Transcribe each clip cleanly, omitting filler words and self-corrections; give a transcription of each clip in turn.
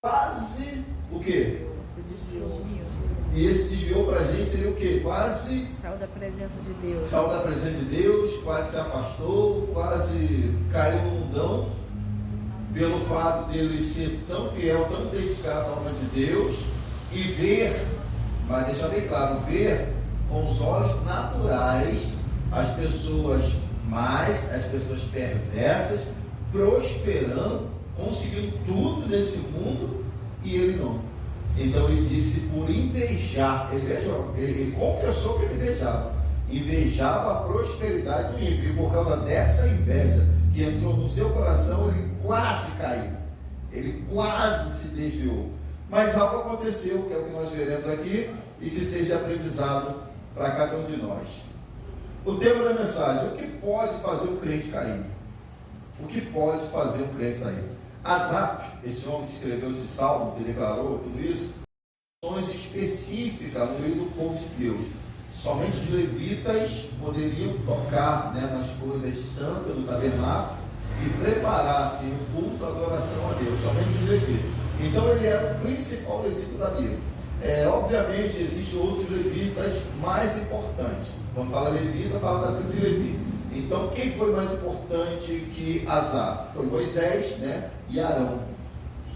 quase o quê? Se desviou. E esse desviou para a gente seria o quê? Quase Saiu da presença de Deus. saiu da presença de Deus, quase se afastou, quase caiu no mundão, pelo fato dele ser tão fiel, tão dedicado à obra de Deus, e ver, mas deixar bem claro, ver com os olhos naturais as pessoas más, as pessoas perversas, prosperando, conseguindo tudo desse mundo, e ele não. Então ele disse por invejar, ele confessou que ele invejava a prosperidade do ímpio, e por causa dessa inveja que entrou no seu coração, ele quase caiu, ele quase se desviou. Mas algo aconteceu, que é o que nós veremos aqui, e que seja aprendizado para cada um de nós. O tema da mensagem: o que pode fazer um crente cair? O que pode fazer um crente sair? Asaf, esse homem que escreveu esse salmo, que declarou tudo isso, ações específicas no meio do povo de Deus. Somente os levitas poderiam tocar, nas coisas santas do tabernáculo e preparar assim, um culto, a adoração a Deus. Somente os levitas. Então ele era o principal levita da Bíblia. Obviamente existem outros levitas mais importantes. Quando fala levita, fala da tribo de Levi. Então, quem foi mais importante que Asaf? Foi Moisés, e Arão.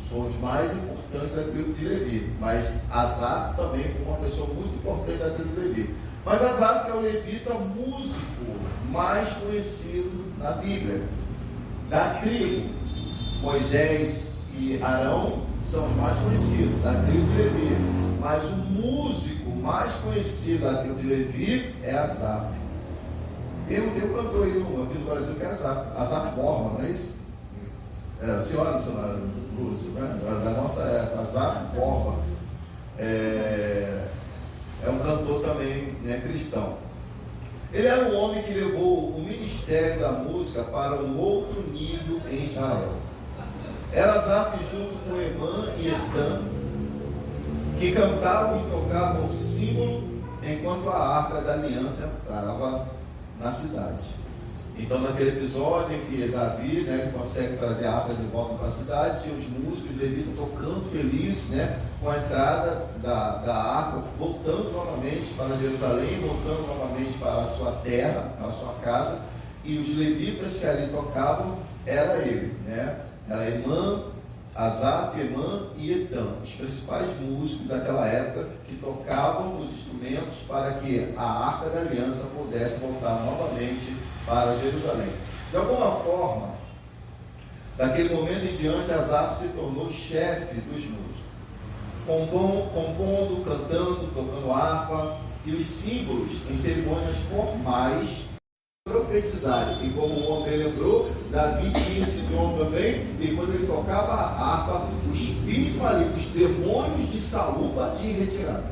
São os mais importantes da tribo de Levi. Mas Asaf também foi uma pessoa muito importante da tribo de Levi. Mas Asaf é o levita músico mais conhecido na Bíblia. Da tribo, Moisés e Arão são os mais conhecidos da tribo de Levi. Mas o músico mais conhecido da tribo de Levi é Asaf. Tem um cantor aí aqui no Brasil que é Asaf Borba, não é isso? Senhora Lúcio, da nossa época, Asaf Borba. É um cantor também, cristão. Ele era um homem que levou o ministério da música para um outro nível em Israel. Era Asaf junto com Emã e Etã, que cantavam e tocavam o símbolo enquanto a arca da aliança entrava na cidade. Então, naquele episódio em que Davi consegue trazer a arca de volta para a cidade, tinha os músicos levitas tocando feliz, com a entrada da arca, voltando novamente para Jerusalém, voltando novamente para a sua terra, para a sua casa, e os levitas que ali tocavam era ele, era Emã, Asaf, Emã e Etã, os principais músicos daquela época que tocavam os instrumentos para que a Arca da Aliança pudesse voltar novamente para Jerusalém. De alguma forma, daquele momento em diante, Asaf se tornou chefe dos músicos, compondo, cantando, tocando harpa e os símbolos em cerimônias formais profetizarem. E como o homem lembrou, Davi tinha esse dom também, e quando ele tocava a harpa, o espírito maligno, os demônios de Saul batiam em retirada.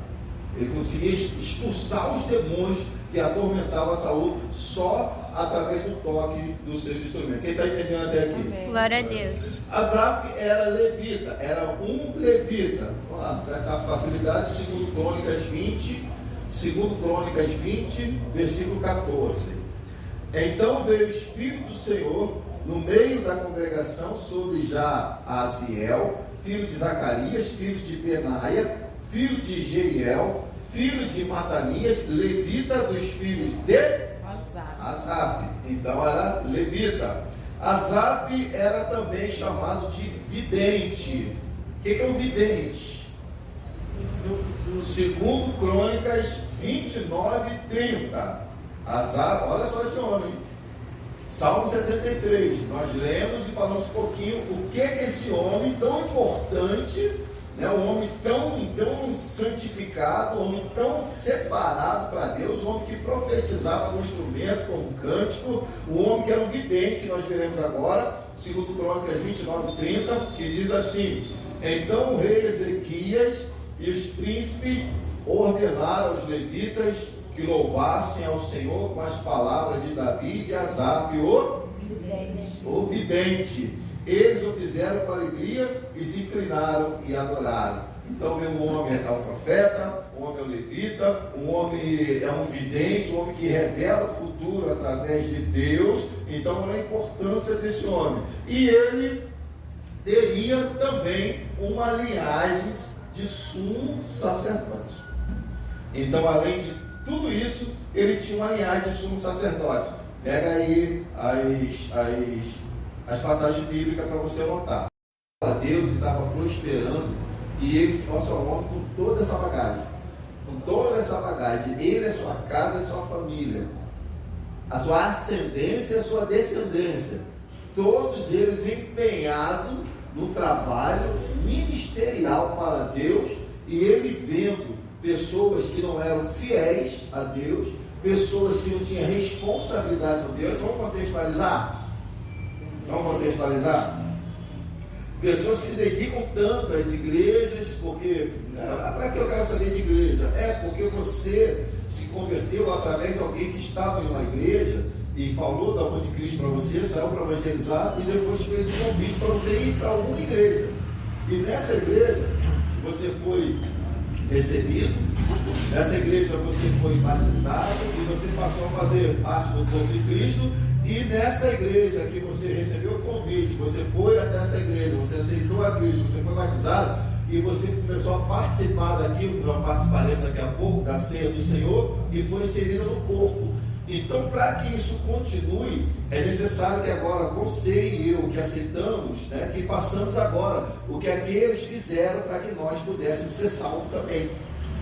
Ele conseguia expulsar os demônios que atormentavam Saul só através do toque dos seus instrumentos. Quem está entendendo até aqui? Glória a Deus. Asaf era levita, era um levita. Vamos lá, a facilidade, segundo Crônicas 20, versículo 14. Então veio o Espírito do Senhor no meio da congregação sobre Jaasiel, filho de Zacarias, filho de Benaia, filho de Jeiel, filho de Matanias, levita dos filhos de Asaf. Então era levita. Asaf era também chamado de vidente. O que é um vidente? Segundo Crônicas 29:30. Asaf, olha só esse homem. Salmo 73. Nós lemos e falamos um pouquinho o que é esse homem tão importante, um homem tão santificado, um homem tão separado para Deus, um homem que profetizava com instrumento, com um cântico, um homem que era um vidente, que nós veremos agora, segundo Crônicas 29:30, que diz assim: então o rei Ezequias e os príncipes ordenaram aos levitas que louvassem ao Senhor com as palavras de Davi e de Asaf, o vidente. Eles o fizeram com alegria e se inclinaram e adoraram. Então vem um homem é um profeta, um homem é um levita, um homem é um vidente, um homem que revela o futuro através de Deus. Então olha a importância desse homem. E ele teria também uma linhagem de sumo sacerdote. Então, além de tudo isso, ele tinha uma linhagem de sumo sacerdote. Pega aí as passagens bíblicas para você notar. Deus estava prosperando e ele ficou Salomão com toda essa bagagem. Com toda essa bagagem. Ele, a sua casa, a sua família. A sua ascendência, a sua descendência. Todos eles empenhados no trabalho ministerial para Deus, e ele vendo pessoas que não eram fiéis a Deus, pessoas que não tinham responsabilidade com Deus. Vamos contextualizar? Vamos contextualizar? Pessoas que se dedicam tanto às igrejas, porque, para que eu quero saber de igreja? Porque você se converteu através de alguém que estava em uma igreja e falou da amor de Cristo para você, saiu para evangelizar e depois fez um convite para você ir para alguma igreja. E nessa igreja você foi recebido, nessa igreja você foi batizado e você passou a fazer parte do corpo de Cristo. E nessa igreja que você recebeu o convite, você foi até essa igreja, você aceitou a Cristo, você foi batizado e você começou a participar daquilo, que nós participaremos daqui a pouco, da ceia do Senhor, e foi inserida no corpo. Então, para que isso continue, é necessário que agora você e eu, que aceitamos, que façamos agora o que aqueles fizeram para que nós pudéssemos ser salvos também.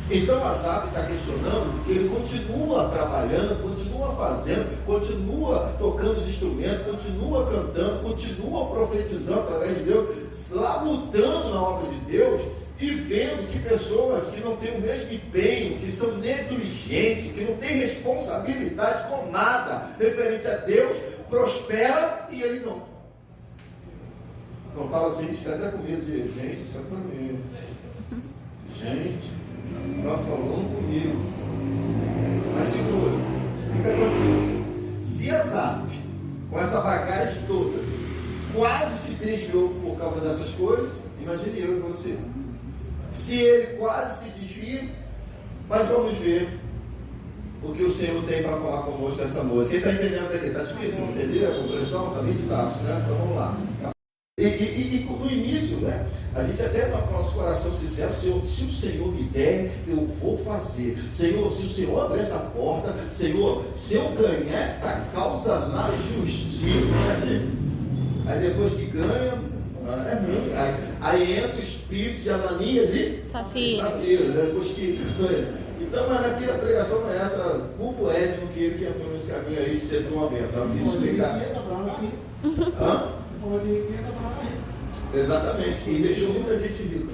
Então, Asaf está questionando porque ele continua trabalhando, continua fazendo, continua tocando os instrumentos, continua cantando, continua profetizando através de Deus, labutando na obra de Deus, e vendo que pessoas que não têm o mesmo empenho, que são negligentes, que não têm responsabilidade com nada referente a Deus, prospera e ele não. Então fala assim, fica até com medo de gente, isso é para mim. Gente, está falando comigo. Mas segura, fica tranquilo. Se Asaf, com essa bagagem toda, quase se desviou por causa dessas coisas, imagine eu e você. Se ele quase se desvia, mas vamos ver o que o Senhor tem para falar conosco nessa música. Quem está entendendo daqui? Está difícil entender a compreensão? Está 20 dados, né? Então vamos lá. E no início, a gente até no nosso coração sincero, Senhor, se o Senhor me der, eu vou fazer. Senhor, se o Senhor abrir essa porta, Senhor, se eu ganhar essa causa na justiça, assim. Aí depois que ganha, é muito. Aí entra o espírito de Ananias e Safira, depois que ganha. Então, mas aqui a pregação não é essa. Culpa o Edno, que ele que entrou nesse caminho aí, sempre uma benção. Eu quis explicar. Exatamente, e deixou muita gente rica,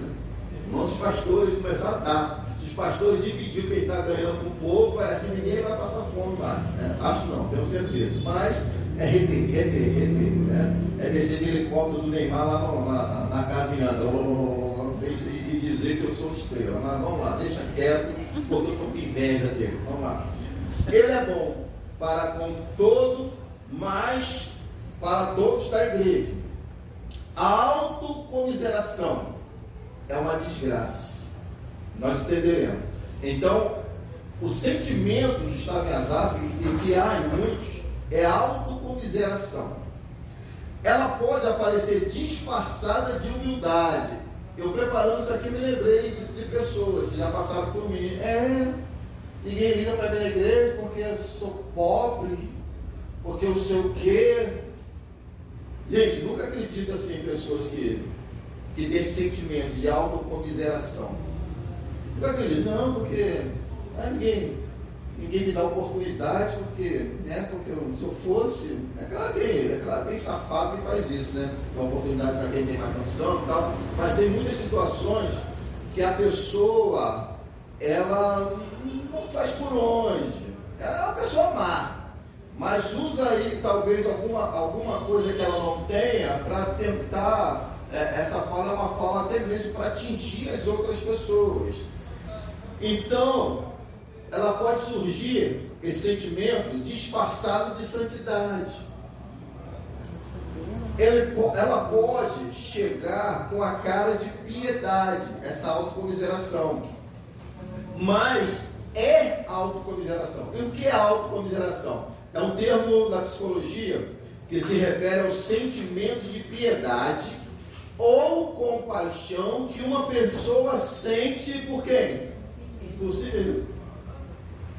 Nossos pastores começaram a dar. Se os pastores dividiram quem está ganhando um pouco, parece que ninguém vai passar fome lá. Acho não, tenho certeza. Mas é reter, é descer de helicóptero do Neymar lá na casinha e dizer que eu sou estrela. Mas vamos lá, deixa quieto, porque eu estou com inveja dele. Vamos lá. Ele é bom para com todo, mas para todos da igreja. A autocomiseração é uma desgraça. Nós entenderemos. Então, o sentimento que estava em Asaf e que há em muitos é a autocomiseração. Ela pode aparecer disfarçada de humildade. Eu preparando isso aqui me lembrei de pessoas que já passaram por mim. Ninguém liga para a minha igreja porque eu sou pobre, porque eu não sei o quê. Gente, nunca acredito assim em pessoas que têm esse sentimento de autocomiseração. Nunca acredito, não, porque ninguém me dá oportunidade, porque se eu fosse, é claro que tem safado que faz isso, dá oportunidade para quem tem mais condição e tal, mas tem muitas situações que a pessoa, ela não faz por onde, ela é uma pessoa má. Mas usa aí talvez alguma coisa que ela não tenha para tentar, essa fala é uma fala até mesmo para atingir as outras pessoas. Então, ela pode surgir, esse sentimento, disfarçado de santidade. Ela pode chegar com a cara de piedade, essa autocomiseração. Mas é autocomiseração. E o que é autocomiseração? É um termo da psicologia que se refere ao sentimento de piedade ou compaixão que uma pessoa sente por quem? Por si mesmo.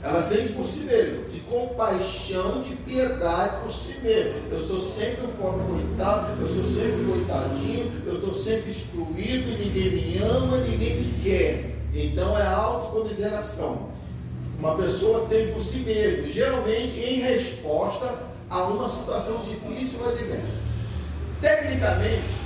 Ela sente por si mesmo, de compaixão, de piedade por si mesmo. Eu sou sempre um pobre coitado, eu sou sempre coitadinho, eu estou sempre excluído, ninguém me ama, ninguém me quer. Então é autocomiseração. Uma pessoa tem por si mesmo, geralmente em resposta a uma situação difícil ou adversa. Tecnicamente,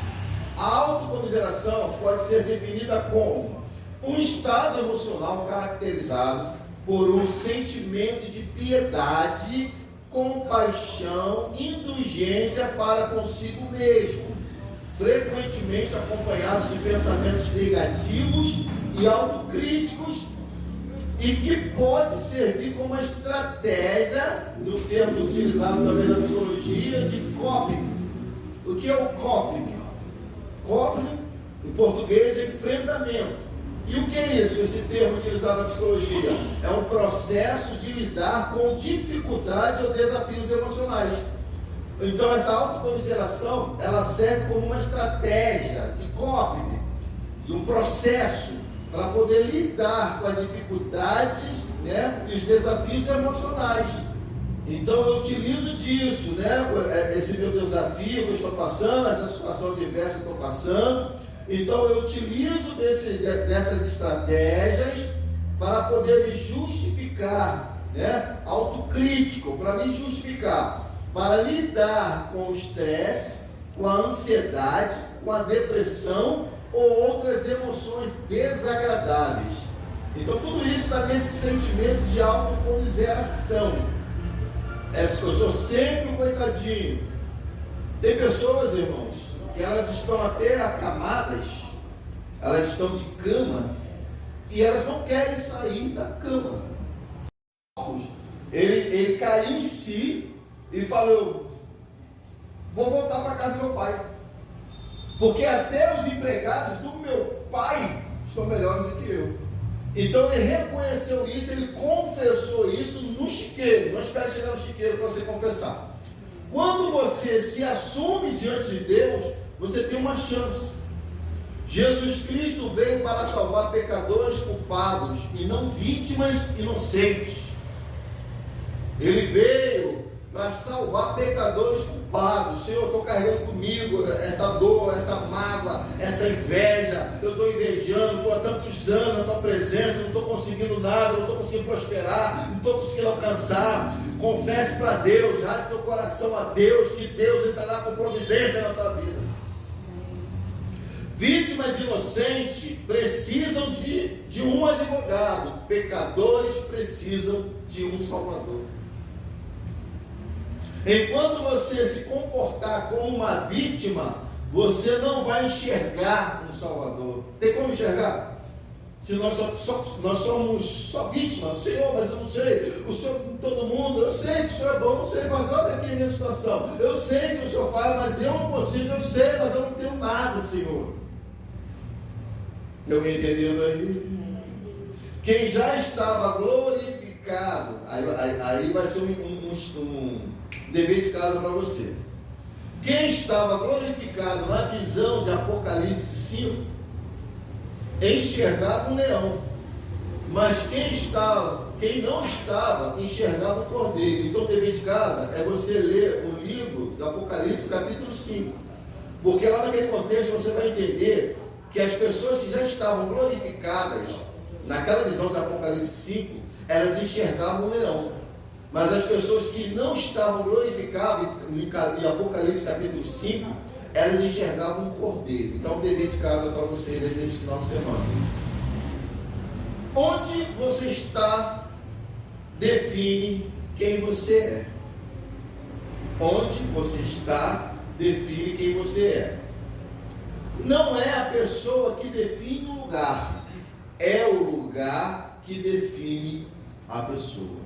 a autocomiseração pode ser definida como um estado emocional caracterizado por um sentimento de piedade, compaixão, indulgência para consigo mesmo, frequentemente acompanhado de pensamentos negativos e autocríticos, e que pode servir como uma estratégia, no termo utilizado também na psicologia, de coping. O que é o coping? Coping, em português, é enfrentamento. E o que é isso, esse termo utilizado na psicologia? É um processo de lidar com dificuldade ou desafios emocionais. Então essa autocomiseração, ela serve como uma estratégia de coping, de um processo para poder lidar com as dificuldades, né, e os desafios emocionais. Então eu utilizo disso, né, esse meu desafio que eu estou passando, essa situação diversa que eu estou passando. Então eu utilizo dessas estratégias para poder me justificar, né? Autocrítico, para me justificar, para lidar com o estresse, com a ansiedade, com a depressão ou outras emoções desagradáveis. Então tudo isso está nesse sentimento de autocomiseração. Eu sou sempre um coitadinho. Tem pessoas, irmãos, que elas estão até acamadas, elas estão de cama, e elas não querem sair da cama. Ele caiu em si e falou: vou voltar para casa do meu pai, porque até os empregados do meu pai estão melhores do que eu. Então ele reconheceu isso, ele confessou isso no chiqueiro. Não espere chegar no chiqueiro para você confessar. Quando você se assume diante de Deus, você tem uma chance. Jesus Cristo veio para salvar pecadores culpados e não vítimas inocentes. Ele veio para salvar pecadores culpados. Senhor, eu estou carregando comigo essa dor, essa mágoa, essa inveja. Eu estou invejando, estou há tantos anos na tua presença, não estou conseguindo nada, não estou conseguindo prosperar, não estou conseguindo alcançar. Confesse para Deus, rasgue teu coração a Deus, que Deus entrará com providência na tua vida. Vítimas inocentes precisam de um advogado, pecadores precisam de um salvador. Enquanto você se comportar como uma vítima, você não vai enxergar um salvador. Tem como enxergar? Se nós somos só vítimas. Senhor, mas eu não sei, o Senhor com todo mundo, eu sei que o Senhor é bom, eu sei, mas olha aqui a minha situação, eu sei que o Senhor faz, mas eu não consigo, eu sei, mas eu não tenho nada, Senhor. Estão me entendendo aí? Quem já estava glorificado, aí vai ser um dever de casa para você. Quem estava glorificado na visão de Apocalipse 5, enxergava um leão, mas quem não estava, enxergava o cordeiro. Então o dever de casa é você ler o livro do Apocalipse capítulo 5, porque lá naquele contexto você vai entender que as pessoas que já estavam glorificadas naquela visão de Apocalipse 5, elas enxergavam o leão, mas as pessoas que não estavam glorificadas em Apocalipse capítulo 5, elas enxergavam um cordeiro. Então, um dever de casa para vocês aí nesse final de semana. Onde você está define quem você é. Onde você está define quem você é. Não é a pessoa que define o lugar, é o lugar que define a pessoa.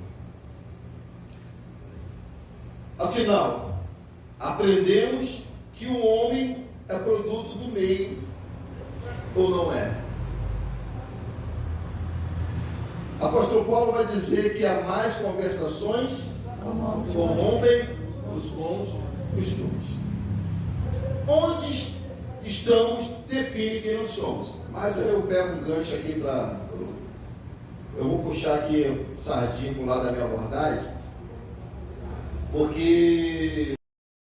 Afinal, aprendemos que o homem é produto do meio, ou não é? Apóstolo Paulo vai dizer que há mais conversações corrompem os bons costumes. Onde estamos, define quem nós somos. Mas eu pego um gancho aqui para... Eu vou puxar aqui sardinha para o lado da minha abordagem, porque